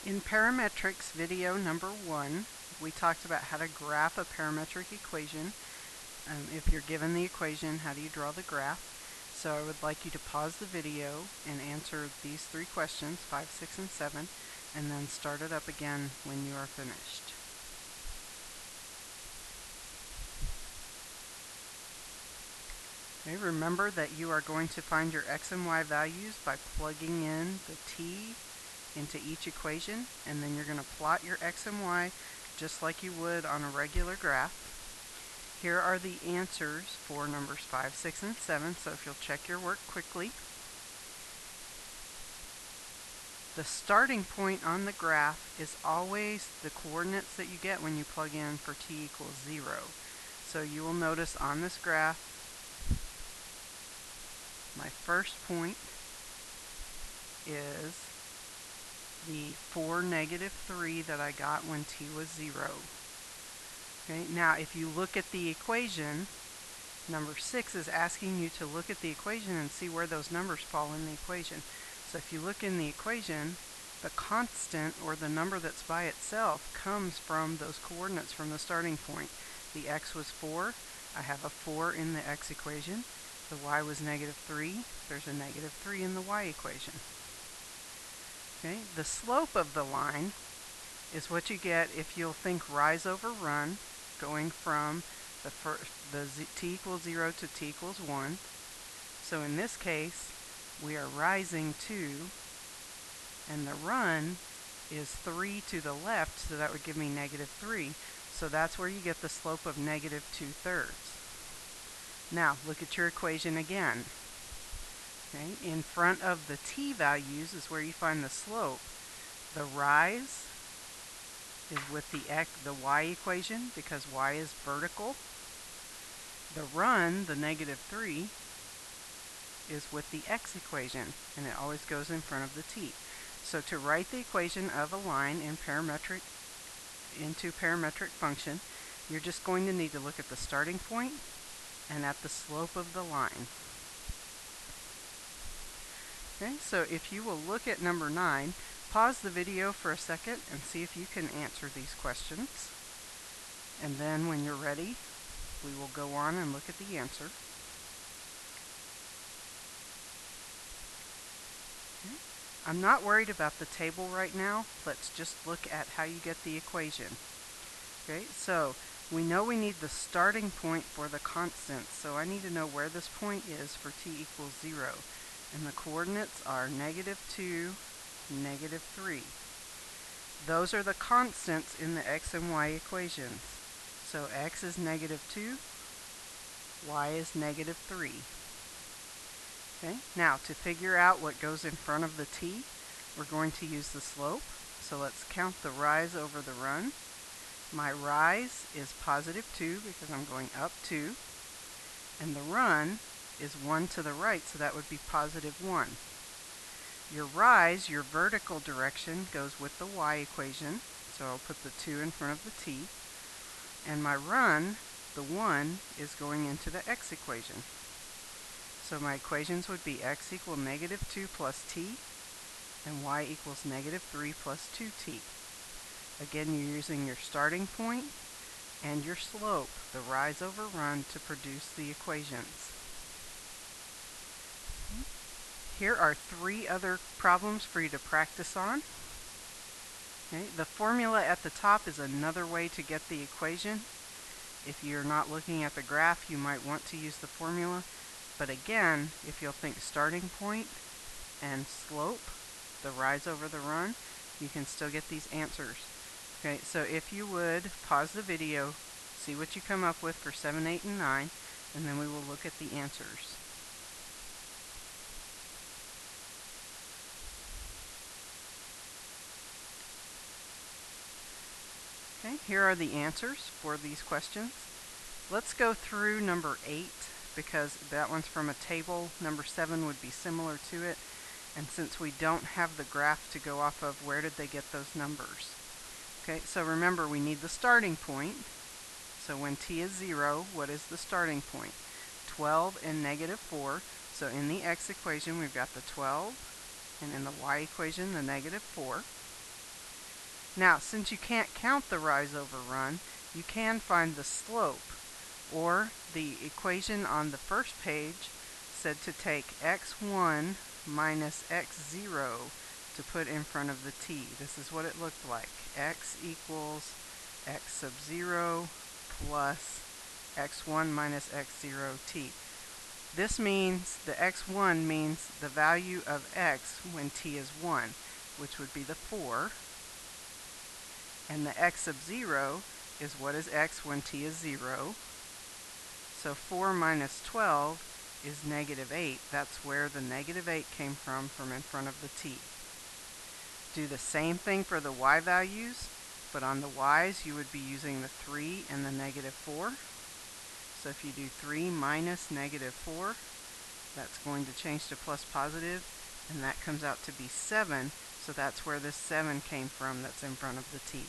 In Parametrics video number 1, we talked about how to graph a parametric equation. If you're given the equation, how do you draw the graph? So I would like you to pause the video and answer these 3 questions, 5, 6, and 7, and then start it up again when you are finished. Okay, remember that you are going to find your x and y values by plugging in the t into each equation, and then you're going to plot your x and y just like you would on a regular graph. Here are the answers for numbers 5, 6, and 7, so if you'll check your work quickly. The starting point on the graph is always the coordinates that you get when you plug in for t equals 0. So you will notice on this graph, my first point is the 4, -3 that I got when t was 0. Okay, now if you look at the equation, number 6 is asking you to look at the equation and see where those numbers fall in the equation. So if you look in the equation, the constant, or the number that's by itself, comes from those coordinates from the starting point. The x was 4. I have a 4 in the x equation. The y was -3. There's a -3 in the y equation. Okay, the slope of the line is what you get if you'll think rise over run, going from t equals 0 to t equals 1. So in this case, we are rising 2, and the run is 3 to the left, so that would give me -3. So that's where you get the slope of -2/3. Now, look at your equation again. Okay, in front of the t values is where you find the slope. The rise is with the y equation, because y is vertical. The run, the -3, is with the x equation, and it always goes in front of the t. So to write the equation of a line in into parametric function, you're just going to need to look at the starting point and at the slope of the line. Okay, so if you will look at number 9, pause the video for a second and see if you can answer these questions. And then when you're ready, we will go on and look at the answer. Okay. I'm not worried about the table right now. Let's just look at how you get the equation. Okay, so we know we need the starting point for the constant, so I need to know where this point is for t equals 0. And the coordinates are -2, -3. Those are the constants in the x and y equations. So x is -2, y is -3. Okay, now to figure out what goes in front of the t, we're going to use the slope. So let's count the rise over the run. My rise is +2 because I'm going up 2, and the run is 1 to the right, so that would be +1. Your rise, your vertical direction, goes with the y equation, so I'll put the 2 in front of the t, and my run, the 1, is going into the x equation. So my equations would be x equal -2 plus t, and y equals -3 plus 2t. Again, you're using your starting point and your slope, the rise over run, to produce the equations. Here are 3 other problems for you to practice on. Okay, the formula at the top is another way to get the equation. If you're not looking at the graph, you might want to use the formula. But again, if you'll think starting point and slope, the rise over the run, you can still get these answers. Okay, so if you would, pause the video, see what you come up with for 7, 8, and 9, and then we will look at the answers. Okay, here are the answers for these questions. Let's go through number 8, because that one's from a table. Number 7 would be similar to it. And since we don't have the graph to go off of, where did they get those numbers? Okay, so remember, we need the starting point. So when t is 0, what is the starting point? 12 and -4. So in the x equation, we've got the 12, and in the y equation, the -4. Now, since you can't count the rise over run, you can find the slope, or the equation on the first page said to take x1 minus x0 to put in front of the t. This is what it looked like. X equals x sub 0 plus x1 minus x0 t. This means the x1 means the value of x when t is 1, which would be the 4. And the x sub 0 is what is x when t is 0. So 4 minus 12 is negative 8. That's where the negative 8 came from in front of the t. Do the same thing for the y values, but on the y's you would be using the 3 and the negative 4. So if you do 3 minus negative 4, that's going to change to plus positive, and that comes out to be 7. So that's where this 7 came from that's in front of the t.